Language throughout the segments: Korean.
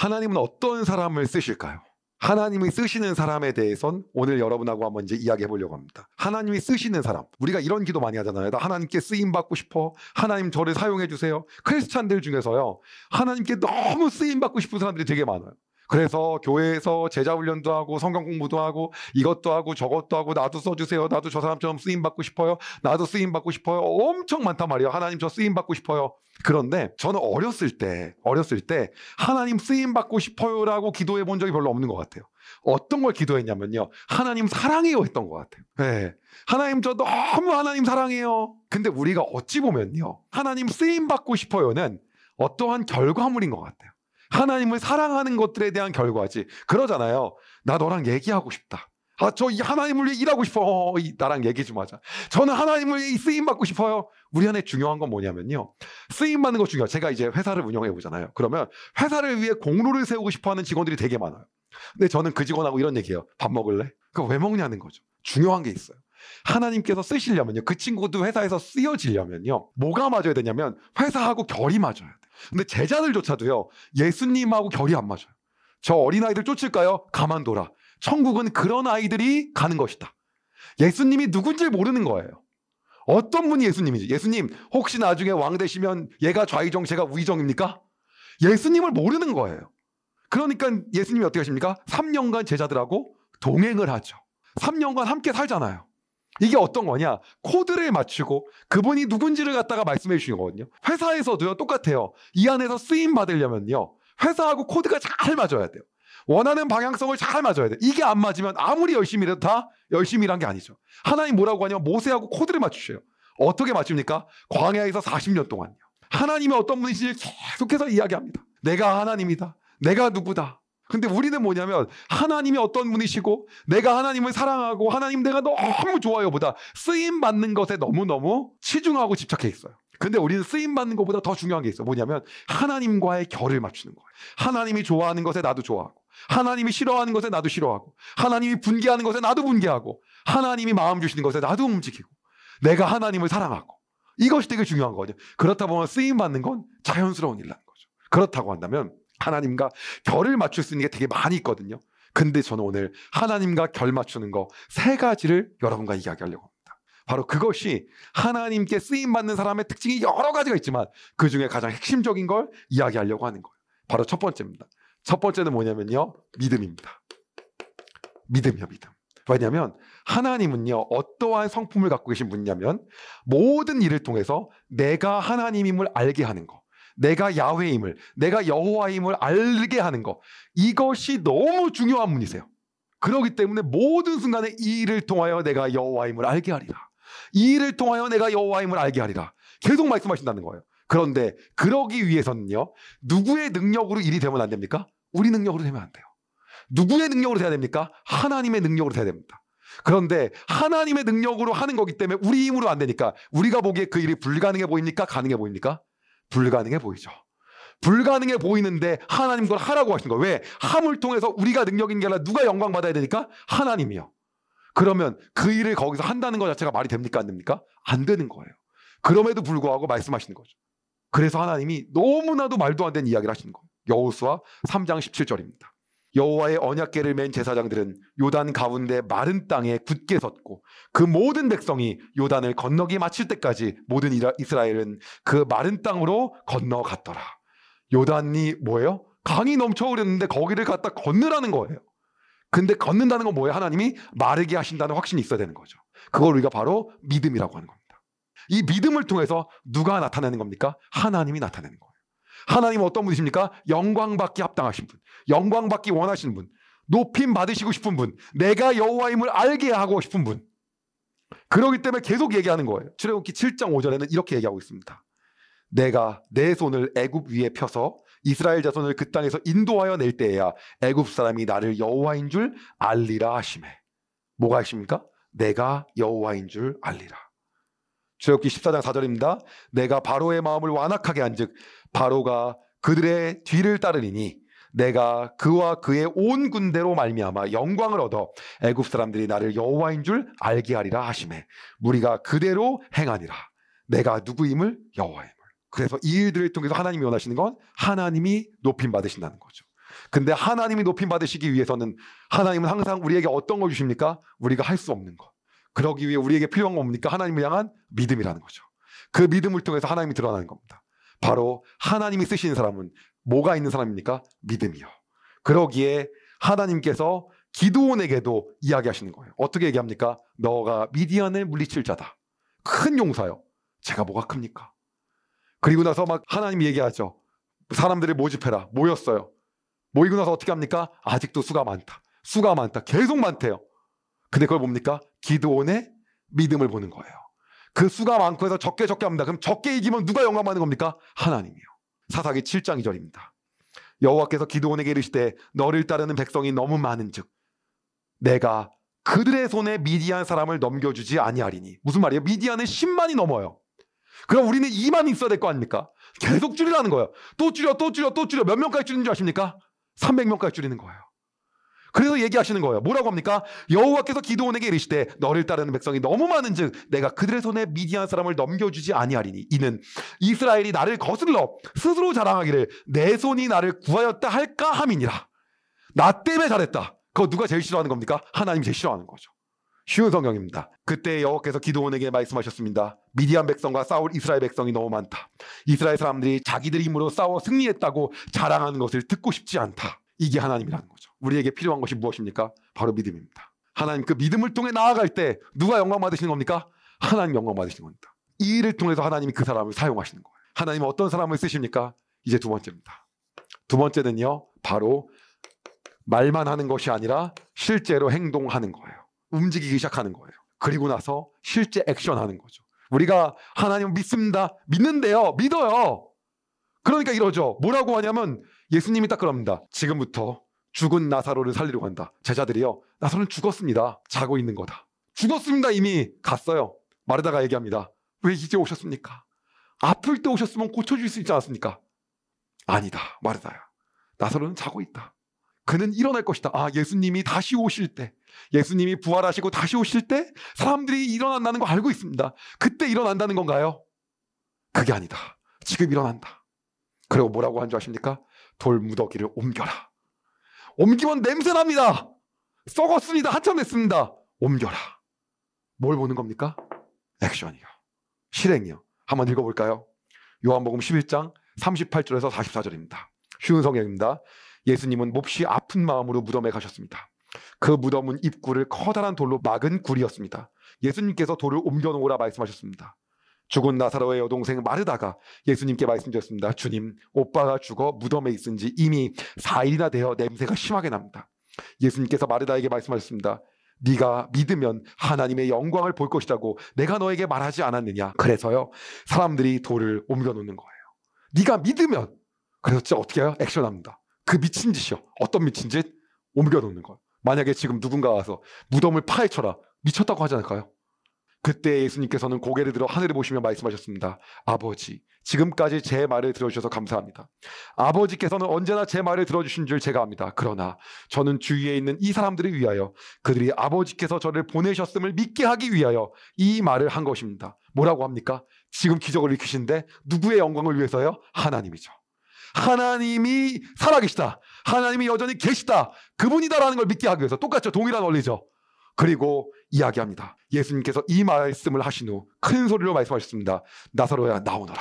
하나님은 어떤 사람을 쓰실까요? 하나님이 쓰시는 사람에 대해선 오늘 여러분하고 한번 이제 이야기해 보려고 합니다. 하나님이 쓰시는 사람, 우리가 이런 기도 많이 하잖아요. 나 하나님께 쓰임 받고 싶어. 하나님 저를 사용해 주세요. 크리스찬들 중에서요, 하나님께 너무 쓰임 받고 싶은 사람들이 되게 많아요. 그래서 교회에서 제자 훈련도 하고 성경 공부도 하고 이것도 하고 저것도 하고, 나도 써주세요. 나도 저 사람처럼 쓰임 받고 싶어요. 나도 쓰임 받고 싶어요. 엄청 많단 말이에요. 하나님 저 쓰임 받고 싶어요. 그런데 저는 어렸을 때 하나님 쓰임 받고 싶어요라고 기도해 본 적이 별로 없는 것 같아요. 어떤 걸 기도했냐면요, 하나님 사랑해요 했던 것 같아요. 네. 하나님 저 너무 하나님 사랑해요. 근데 우리가 어찌 보면요, 하나님 쓰임 받고 싶어요는 어떠한 결과물인 것 같아요. 하나님을 사랑하는 것들에 대한 결과지. 그러잖아요. 나 너랑 얘기하고 싶다. 저 하나님을 위해 일하고 싶어. 나랑 얘기 좀 하자. 저는 하나님을 위해 쓰임 받고 싶어요. 우리 안에 중요한 건 뭐냐면요, 쓰임 받는 거 중요해요. 제가 이제 회사를 운영해 보잖아요. 그러면 회사를 위해 공로를 세우고 싶어하는 직원들이 되게 많아요. 근데 저는 그 직원하고 이런 얘기해요. 밥 먹을래? 그거 왜 먹냐는 거죠. 중요한 게 있어요. 하나님께서 쓰시려면요, 그 친구도 회사에서 쓰여지려면요, 뭐가 맞아야 되냐면 회사하고 결이 맞아야 돼요. 근데 제자들조차도요, 예수님하고 결이 안 맞아요. 저 어린아이들 쫓을까요? 가만둬라. 천국은 그런 아이들이 가는 것이다. 예수님이 누군지 모르는 거예요. 어떤 분이 예수님인지. 예수님 혹시 나중에 왕 되시면 얘가 좌의정 제가 우의정입니까? 예수님을 모르는 거예요. 그러니까 예수님이 어떻게 하십니까? 3년간 제자들하고 동행을 하죠. 3년간 함께 살잖아요. 이게 어떤 거냐? 코드를 맞추고 그분이 누군지를 갖다가 말씀해 주시는 거거든요. 회사에서도요, 똑같아요. 이 안에서 쓰임 받으려면요, 회사하고 코드가 잘 맞아야 돼요. 원하는 방향성을 잘 맞아야 돼요. 이게 안 맞으면 아무리 열심히 해도 다 열심히 일한 게 아니죠. 하나님 뭐라고 하냐면 모세하고 코드를 맞추셔요. 어떻게 맞춥니까? 광야에서 40년 동안요. 하나님이 어떤 분이신지 계속해서 이야기합니다. 내가 하나님이다. 내가 누구다. 근데 우리는 뭐냐면 하나님이 어떤 분이시고 내가 하나님을 사랑하고 하나님 내가 너무 좋아요 보다 쓰임 받는 것에 너무너무 치중하고 집착해 있어요. 근데 우리는 쓰임 받는 것보다 더 중요한 게 있어요. 뭐냐면 하나님과의 결을 맞추는 거예요. 하나님이 좋아하는 것에 나도 좋아하고, 하나님이 싫어하는 것에 나도 싫어하고, 하나님이 분개하는 것에 나도 분개하고, 하나님이 마음 주시는 것에 나도 움직이고, 내가 하나님을 사랑하고, 이것이 되게 중요한 거거든요. 그렇다 보면 쓰임 받는 건 자연스러운 일이라는 거죠. 그렇다고 한다면 하나님과 결을 맞출 수 있는 게 되게 많이 있거든요. 근데 저는 오늘 하나님과 결 맞추는 거 3가지를 여러분과 이야기하려고 합니다. 바로 그것이 하나님께 쓰임받는 사람의 특징이 여러 가지가 있지만 그 중에 가장 핵심적인 걸 이야기하려고 하는 거예요. 바로 첫 번째입니다. 첫 번째는 뭐냐면요, 믿음입니다. 믿음이요, 믿음. 왜냐하면 하나님은요, 어떠한 성품을 갖고 계신 분이냐면 모든 일을 통해서 내가 하나님임을 알게 하는 거, 내가 야훼임을, 내가 여호와임을 알게 하는 거, 이것이 너무 중요한 분이세요. 그렇기 때문에 모든 순간에 이 일을 통하여 내가 여호와임을 알게 하리라, 이 일을 통하여 내가 여호와임을 알게 하리라 계속 말씀하신다는 거예요. 그런데 그러기 위해서는요, 누구의 능력으로 일이 되면 안 됩니까? 우리 능력으로 되면 안 돼요. 누구의 능력으로 돼야 됩니까? 하나님의 능력으로 돼야 됩니다. 그런데 하나님의 능력으로 하는 거기 때문에 우리 힘으로 안 되니까 우리가 보기에 그 일이 불가능해 보입니까? 가능해 보입니까? 불가능해 보이죠. 불가능해 보이는데 하나님 그걸 하라고 하신 거예요. 왜? 함을 통해서 우리가 능력인 게 아니라 누가 영광 받아야 되니까? 하나님이요. 그러면 그 일을 거기서 한다는 것 자체가 말이 됩니까? 안 됩니까? 안 되는 거예요. 그럼에도 불구하고 말씀하시는 거죠. 그래서 하나님이 너무나도 말도 안 되는 이야기를 하시는 거예요. 여호수아 3장 17절입니다. 여호와의 언약궤를 맨 제사장들은 요단 가운데 마른 땅에 굳게 섰고 그 모든 백성이 요단을 건너기 마칠 때까지 모든 이스라엘은 그 마른 땅으로 건너갔더라. 요단이 뭐예요? 강이 넘쳐 흐르는데 거기를 갖다 건너라는 거예요. 근데 걷는다는 건 뭐예요? 하나님이 마르게 하신다는 확신이 있어야 되는 거죠. 그걸 우리가 바로 믿음이라고 하는 겁니다. 이 믿음을 통해서 누가 나타내는 겁니까? 하나님이 나타내는 거예요. 하나님은 어떤 분이십니까? 영광받기 합당하신 분, 영광받기 원하시는 분, 높임 받으시고 싶은 분, 내가 여호와임을 알게 하고 싶은 분. 그렇기 때문에 계속 얘기하는 거예요. 출애굽기 7장 5절에는 이렇게 얘기하고 있습니다. 내가 내 손을 애굽 위에 펴서 이스라엘 자손을 그 땅에서 인도하여 낼 때에야 애굽 사람이 나를 여호와인 줄 알리라 하시매. 뭐가 하십니까? 내가 여호와인 줄 알리라. 출애굽기 14장 4절입니다. 내가 바로의 마음을 완악하게 한즉 바로가 그들의 뒤를 따르리니 내가 그와 그의 온 군대로 말미암아 영광을 얻어 애굽 사람들이 나를 여호와인 줄 알게 하리라 하시매. 무리가 그대로 행하니라. 내가 누구임을? 여호와임을. 그래서 이 일들을 통해서 하나님이 원하시는 건 하나님이 높임 받으신다는 거죠. 근데 하나님이 높임 받으시기 위해서는 하나님은 항상 우리에게 어떤 걸 주십니까? 우리가 할 수 없는 것. 그러기 위해 우리에게 필요한 건 뭡니까? 하나님을 향한 믿음이라는 거죠. 그 믿음을 통해서 하나님이 드러나는 겁니다. 바로 하나님이 쓰시는 사람은 뭐가 있는 사람입니까? 믿음이요. 그러기에 하나님께서 기드온에게도 이야기하시는 거예요. 어떻게 얘기합니까? 너가 미디안을 물리칠 자다. 큰 용사요. 제가 뭐가 큽니까? 그리고 나서 막 하나님이 얘기하죠. 사람들을 모집해라. 모였어요. 모이고 나서 어떻게 합니까? 아직도 수가 많다. 수가 많다. 계속 많대요. 근데 그걸 뭡니까? 기드온의 믿음을 보는 거예요. 그 수가 많고 해서 적게 합니다. 그럼 적게 이기면 누가 영광 받는 겁니까? 하나님이요. 사사기 7장 2절입니다. 여호와께서 기드온에게 이르시되 너를 따르는 백성이 너무 많은즉 내가 그들의 손에 미디안 사람을 넘겨주지 아니하리니. 무슨 말이에요? 미디안은 10만이 넘어요. 그럼 우리는 2만 있어야 될 거 아닙니까? 계속 줄이라는 거예요. 또 줄여. 몇 명까지 줄이는 줄 아십니까? 300명까지 줄이는 거예요. 그래서 얘기하시는 거예요. 뭐라고 합니까? 여호와께서 기드온에게 이르시되 너를 따르는 백성이 너무 많은즉 내가 그들의 손에 미디안 사람을 넘겨주지 아니하리니. 이는 이스라엘이 나를 거슬러 스스로 자랑하기를 내 손이 나를 구하였다 할까 함이니라. 나 때문에 잘했다. 그거 누가 제일 싫어하는 겁니까? 하나님이 제일 싫어하는 거죠. 쉬운 성경입니다. 그때 여호와께서 기드온에게 말씀하셨습니다. 미디안 백성과 싸울 이스라엘 백성이 너무 많다. 이스라엘 사람들이 자기들 힘으로 싸워 승리했다고 자랑하는 것을 듣고 싶지 않다. 이게 하나님이라는 거죠. 우리에게 필요한 것이 무엇입니까? 바로 믿음입니다. 하나님 그 믿음을 통해 나아갈 때 누가 영광 받으시는 겁니까? 하나님 영광 받으시는 겁니다. 이 일을 통해서 하나님이 그 사람을 사용하시는 거예요. 하나님은 어떤 사람을 쓰십니까? 이제 두 번째입니다. 두 번째는요, 바로 말만 하는 것이 아니라 실제로 행동하는 거예요. 움직이기 시작하는 거예요. 그리고 나서 실제 액션하는 거죠. 우리가 하나님을 믿습니다. 믿는데요. 믿어요. 그러니까 이러죠. 뭐라고 하냐면 예수님이 딱 그럽니다. 지금부터 죽은 나사로를 살리러 간다. 제자들이요. 나사로는 죽었습니다. 자고 있는 거다. 죽었습니다. 이미 갔어요. 마르다가 얘기합니다. 왜 이제 오셨습니까? 아플 때 오셨으면 고쳐줄 수 있지 않았습니까? 아니다. 마르다야. 나사로는 자고 있다. 그는 일어날 것이다. 아, 예수님이 다시 오실 때, 예수님이 부활하시고 다시 오실 때 사람들이 일어난다는 거 알고 있습니다. 그때 일어난다는 건가요? 그게 아니다. 지금 일어난다. 그리고 뭐라고 한 줄 아십니까? 돌무더기를 옮겨라. 옮기면 냄새납니다. 썩었습니다. 한참 됐습니다. 옮겨라. 뭘 보는 겁니까? 액션이요. 실행이요. 한번 읽어볼까요? 요한복음 11장 38절에서 44절입니다. 쉬운 성경입니다. 예수님은 몹시 아픈 마음으로 무덤에 가셨습니다. 그 무덤은 입구를 커다란 돌로 막은 굴이었습니다. 예수님께서 돌을 옮겨놓으라 말씀하셨습니다. 죽은 나사로의 여동생 마르다가 예수님께 말씀드렸습니다. 주님, 오빠가 죽어 무덤에 있은 지 이미 4일이나 되어 냄새가 심하게 납니다. 예수님께서 마르다에게 말씀하셨습니다. 네가 믿으면 하나님의 영광을 볼 것이라고 내가 너에게 말하지 않았느냐. 그래서요, 사람들이 돌을 옮겨놓는 거예요. 네가 믿으면. 그래서 진짜 어떻게 해요? 액션합니다. 그 미친 짓이요. 어떤 미친 짓? 옮겨놓는 거예요. 만약에 지금 누군가 와서 무덤을 파헤쳐라. 미쳤다고 하지 않을까요? 그때 예수님께서는 고개를 들어 하늘을 보시며 말씀하셨습니다. 아버지, 지금까지 제 말을 들어주셔서 감사합니다. 아버지께서는 언제나 제 말을 들어주신 줄 제가 압니다. 그러나 저는 주위에 있는 이 사람들을 위하여 그들이 아버지께서 저를 보내셨음을 믿게 하기 위하여 이 말을 한 것입니다. 뭐라고 합니까? 지금 기적을 일으키신데 누구의 영광을 위해서요? 하나님이죠. 하나님이 살아계시다. 하나님이 여전히 계시다. 그분이다라는 걸 믿게 하기 위해서. 똑같죠. 동일한 원리죠. 그리고 이야기합니다. 예수님께서 이 말씀을 하신 후 큰 소리로 말씀하셨습니다. 나사로야, 나오너라.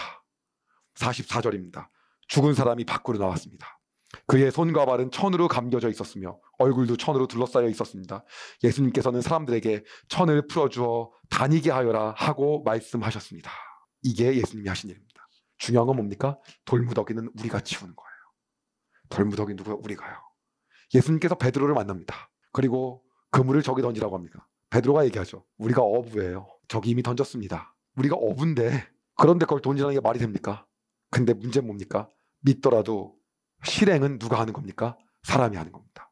44절입니다. 죽은 사람이 밖으로 나왔습니다. 그의 손과 발은 천으로 감겨져 있었으며 얼굴도 천으로 둘러싸여 있었습니다. 예수님께서는 사람들에게 천을 풀어주어 다니게 하여라 하고 말씀하셨습니다. 이게 예수님이 하신 일입니다. 중요한 건 뭡니까? 돌무더기는 우리가 치우는 거예요. 돌무더기 누구야? 우리가요. 예수님께서 베드로를 만납니다. 그리고 그물을 저기 던지라고 합니다. 베드로가 얘기하죠. 우리가 어부예요. 저기 이미 던졌습니다. 우리가 어부인데 그런데 그걸 던지라는 게 말이 됩니까? 근데 문제는 뭡니까? 믿더라도 실행은 누가 하는 겁니까? 사람이 하는 겁니다.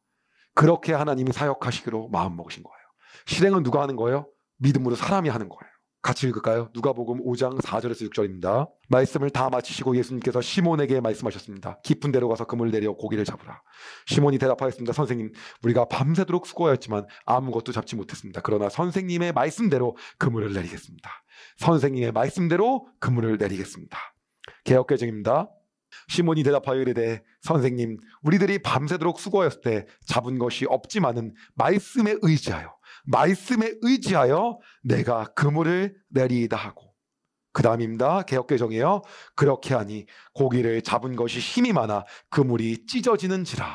그렇게 하나님이 사역하시기로 마음먹으신 거예요. 실행은 누가 하는 거예요? 믿음으로 사람이 하는 거예요. 같이 읽을까요? 누가복음 5장 4절에서 6절입니다. 말씀을 다 마치시고 예수님께서 시몬에게 말씀하셨습니다. 깊은 데로 가서 그물을 내려 고기를 잡으라. 시몬이 대답하였습니다. 선생님, 우리가 밤새도록 수고하였지만 아무것도 잡지 못했습니다. 그러나 선생님의 말씀대로 그물을 내리겠습니다. 선생님의 말씀대로 그물을 내리겠습니다. 개역개정입니다. 시몬이 대답하여 이르되 선생님 우리들이 밤새도록 수고하였을 때 잡은 것이 없지만은 말씀에 의지하여 내가 그물을 내리이다 하고, 그 다음입니다. 개역개정이에요. 그렇게 하니 고기를 잡은 것이 힘이 많아 그물이 찢어지는지라.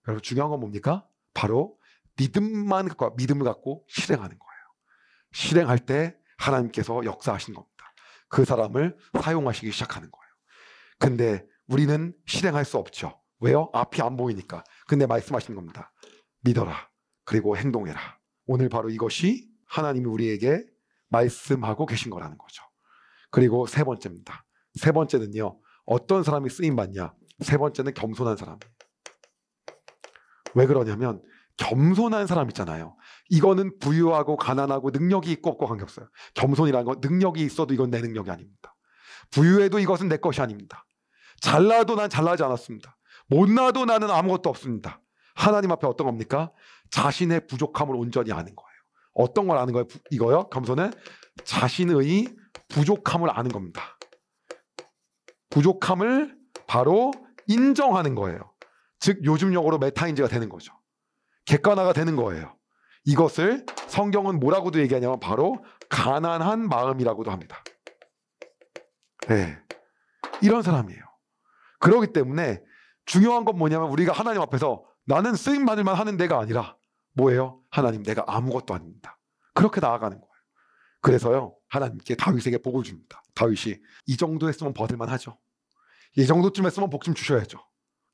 여러분 중요한 건 뭡니까? 바로 믿음을 갖고 실행하는 거예요. 실행할 때 하나님께서 역사하신 겁니다. 그 사람을 사용하시기 시작하는 거예요. 근데 우리는 실행할 수 없죠. 왜요? 앞이 안 보이니까. 근데 말씀하시는 겁니다. 믿어라. 그리고 행동해라. 오늘 바로 이것이 하나님이 우리에게 말씀하고 계신 거라는 거죠. 그리고 세 번째입니다. 세 번째는요. 어떤 사람이 쓰임받냐? 세 번째는 겸손한 사람이에요. 왜 그러냐면 겸손한 사람 있잖아요. 이거는 부유하고 가난하고 능력이 있고 없고 관계없어요. 겸손이라는 건 능력이 있어도 이건 내 능력이 아닙니다. 부유해도 이것은 내 것이 아닙니다. 잘나도 난 잘나지 않았습니다. 못나도 나는 아무것도 없습니다. 하나님 앞에 어떤 겁니까? 자신의 부족함을 온전히 아는 거예요. 어떤 걸 아는 거예요? 이거요? 겸손은 자신의 부족함을 아는 겁니다. 부족함을 바로 인정하는 거예요. 즉 요즘 용어로 메타인지가 되는 거죠. 객관화가 되는 거예요. 이것을 성경은 뭐라고도 얘기하냐면 바로 가난한 마음이라고도 합니다. 네, 이런 사람이에요. 그렇기 때문에 중요한 건 뭐냐면 우리가 하나님 앞에서 나는 쓰임받을만 하는 데가 아니라 뭐예요? 하나님 내가 아무것도 아닙니다. 그렇게 나아가는 거예요. 그래서요 하나님께 다윗에게 복을 줍니다. 다윗이 이 정도 했으면 받을만 하죠. 이 정도쯤 했으면 복 좀 주셔야죠.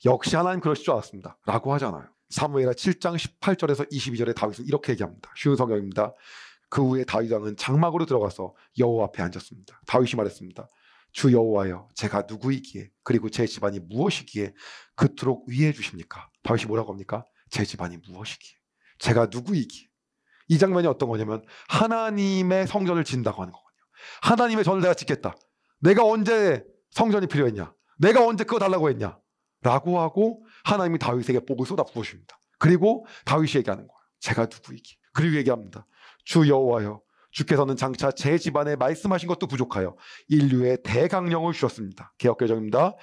역시 하나님 그러실 줄 알았습니다 라고 하잖아요. 사무엘하 7장 18절에서 22절에 다윗은 이렇게 얘기합니다. 쉬운 성경입니다. 그 후에 다윗 왕은 장막으로 들어가서 여호와 앞에 앉았습니다. 다윗이 말했습니다. 주 여호와여 제가 누구이기에 그리고 제 집안이 무엇이기에 그토록 위해 주십니까? 다윗이 뭐라고 합니까? 제 집안이 무엇이기에 제가 누구이기에. 이 장면이 어떤 거냐면 하나님의 성전을 짓는다고 하는 거거든요. 하나님의 전을 내가 짓겠다. 내가 언제 성전이 필요했냐? 내가 언제 그거 달라고 했냐? 라고 하고 하나님이 다윗에게 복을 쏟아 부으십니다. 그리고 다윗이 얘기하는 거예요. 제가 누구이기에. 그리고 얘기합니다. 주 여호와여 주께서는 장차 제 집안에 말씀하신 것도 부족하여 인류의 대강령을 주셨습니다. 개역개정입니다.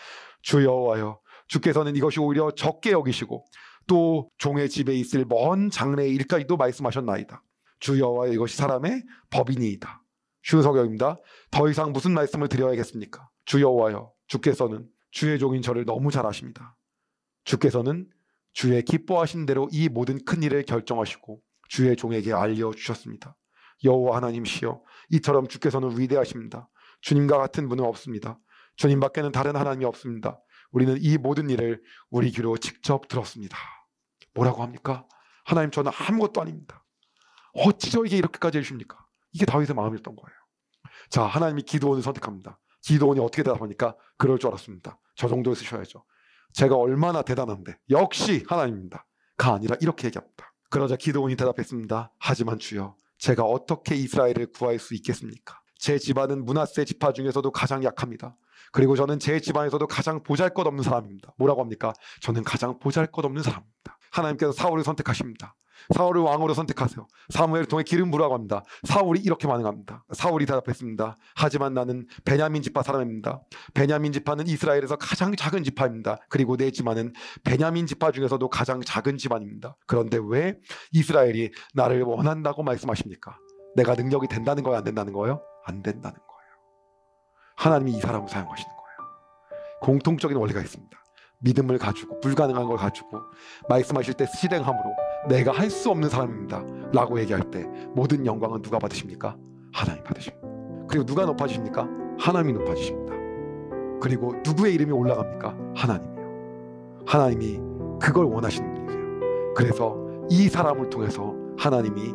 주 여호와여 주께서는 이것이 오히려 적게 여기시고 또 종의 집에 있을 먼 장래의 일까지도 말씀하셨나이다. 주 여호와여 이것이 사람의 법이니이다. 쉬운 성경입니다. 더 이상 무슨 말씀을 드려야겠습니까? 주 여호와여 주께서는 주의 종인 저를 너무 잘 아십니다. 주께서는 주의 기뻐하신 대로 이 모든 큰 일을 결정하시고 주의 종에게 알려주셨습니다. 여호와 하나님이시여 이처럼 주께서는 위대하십니다. 주님과 같은 분은 없습니다. 주님 밖에는 다른 하나님이 없습니다. 우리는 이 모든 일을 우리 귀로 직접 들었습니다. 뭐라고 합니까? 하나님 저는 아무것도 아닙니다. 어찌 저에게 이렇게까지 해주십니까? 이게 다윗의 마음이었던 거예요. 자, 하나님이 기드온을 선택합니다. 기드온이 어떻게 대답합니까? 그럴 줄 알았습니다. 저 정도 쓰셔야죠. 제가 얼마나 대단한데 역시 하나님입니다. 가 아니라 이렇게 얘기합니다. 그러자 기드온이 대답했습니다. 하지만 주여 제가 어떻게 이스라엘을 구할 수 있겠습니까? 제 집안은 므낫세 지파 중에서도 가장 약합니다. 그리고 저는 제 집안에서도 가장 보잘것없는 사람입니다. 뭐라고 합니까? 저는 가장 보잘것없는 사람입니다. 하나님께서 사울을 선택하십니다. 사울을 왕으로 선택하세요. 사무엘을 통해 기름 부으라고 합니다. 사울이 이렇게 반응합니다. 사울이 대답했습니다. 하지만 나는 베냐민 지파 사람입니다. 베냐민 지파는 이스라엘에서 가장 작은 지파입니다. 그리고 내 집안은 베냐민 지파 중에서도 가장 작은 집안입니다. 그런데 왜 이스라엘이 나를 원한다고 말씀하십니까? 내가 능력이 된다는 거예요? 안 된다는 거예요? 안 된다는 거예요. 하나님이 이 사람을 사용하시는 거예요. 공통적인 원리가 있습니다. 믿음을 가지고 불가능한 걸 가지고 말씀하실 때 실행함으로 내가 할 수 없는 사람입니다 라고 얘기할 때 모든 영광은 누가 받으십니까? 하나님 받으십니다. 그리고 누가 높아지십니까? 하나님이 높아지십니다. 그리고 누구의 이름이 올라갑니까? 하나님이요. 하나님이 그걸 원하시는 분이세요. 그래서 이 사람을 통해서 하나님이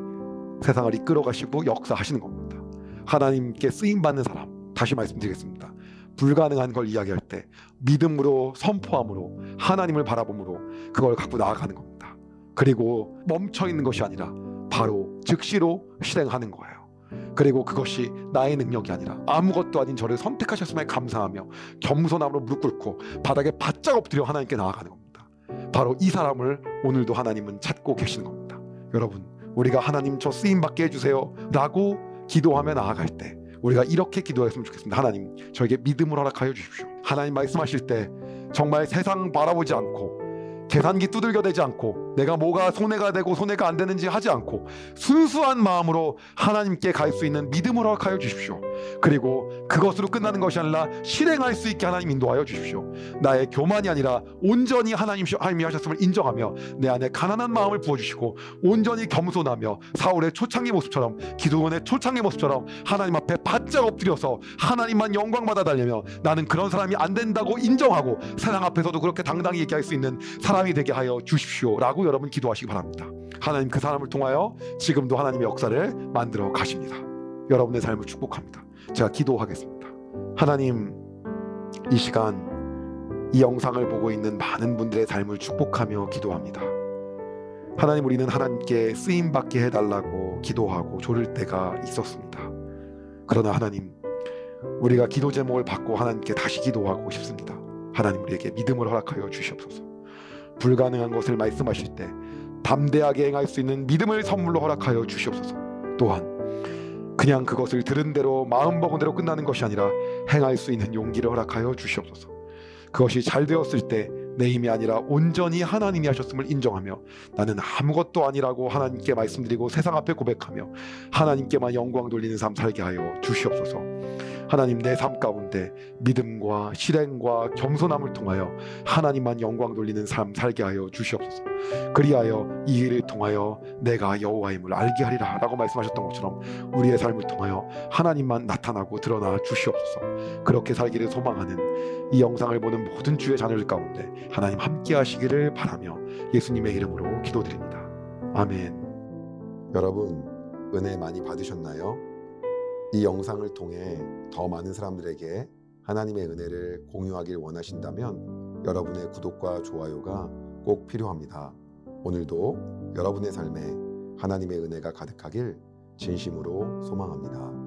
세상을 이끌어 가시고 역사하시는 겁니다. 하나님께 쓰임받는 사람, 다시 말씀드리겠습니다. 불가능한 걸 이야기할 때 믿음으로 선포함으로 하나님을 바라봄으로 그걸 갖고 나아가는 겁니다. 그리고 멈춰있는 것이 아니라 바로 즉시로 실행하는 거예요. 그리고 그것이 나의 능력이 아니라 아무것도 아닌 저를 선택하셨음에 감사하며 겸손함으로 무릎 꿇고 바닥에 바짝 엎드려 하나님께 나아가는 겁니다. 바로 이 사람을 오늘도 하나님은 찾고 계시는 겁니다. 여러분, 우리가 하나님 저 쓰임받게 해주세요 라고 기도하며 나아갈 때 우리가 이렇게 기도했으면 좋겠습니다. 하나님 저에게 믿음을 허락하여 주십시오. 하나님 말씀하실 때 정말 세상 바라보지 않고 계산기 두들겨대지 않고 내가 뭐가 손해가 되고 손해가 안 되는지 하지 않고 순수한 마음으로 하나님께 갈 수 있는 믿음을 허락하여 주십시오. 그리고 그것으로 끝나는 것이 아니라 실행할 수 있게 하나님 인도하여 주십시오. 나의 교만이 아니라 온전히 하나님이 하셨음을 인정하며 내 안에 가난한 마음을 부어주시고 온전히 겸손하며 사울의 초창기 모습처럼 기도원의 초창기 모습처럼 하나님 앞에 바짝 엎드려서 하나님만 영광받아 달려며 나는 그런 사람이 안 된다고 인정하고 세상 앞에서도 그렇게 당당히 얘기할 수 있는 사람이 되게 하여 주십시오 라고 여러분 기도하시기 바랍니다. 하나님 그 사람을 통하여 지금도 하나님의 역사를 만들어 가십니다. 여러분의 삶을 축복합니다. 제가 기도하겠습니다. 하나님, 이 시간 이 영상을 보고 있는 많은 분들의 삶을 축복하며 기도합니다. 하나님, 우리는 하나님께 쓰임받게 해달라고 기도하고 조를 때가 있었습니다. 그러나 하나님, 우리가 기도 제목을 받고 하나님께 다시 기도하고 싶습니다. 하나님, 우리에게 믿음을 허락하여 주시옵소서. 불가능한 것을 말씀하실 때 담대하게 행할 수 있는 믿음을 선물로 허락하여 주시옵소서. 또한 그냥 그것을 들은 대로 마음먹은 대로 끝나는 것이 아니라 행할 수 있는 용기를 허락하여 주시옵소서. 그것이 잘 되었을 때 내 힘이 아니라 온전히 하나님이 하셨음을 인정하며 나는 아무것도 아니라고 하나님께 말씀드리고 세상 앞에 고백하며 하나님께만 영광 돌리는 삶 살게 하여 주시옵소서. 하나님, 내 삶 가운데 믿음과 실행과 겸손함을 통하여 하나님만 영광 돌리는 삶 살게 하여 주시옵소서. 그리하여 이 일을 통하여 내가 여호와임을 알게 하리라 라고 말씀하셨던 것처럼 우리의 삶을 통하여 하나님만 나타나고 드러나 주시옵소서. 그렇게 살기를 소망하는 이 영상을 보는 모든 주의 자녀들 가운데 하나님 함께 하시기를 바라며 예수님의 이름으로 기도드립니다. 아멘. 여러분, 은혜 많이 받으셨나요? 이 영상을 통해 더 많은 사람들에게 하나님의 은혜를 공유하길 원하신다면 여러분의 구독과 좋아요가 꼭 필요합니다. 오늘도 여러분의 삶에 하나님의 은혜가 가득하길 진심으로 소망합니다.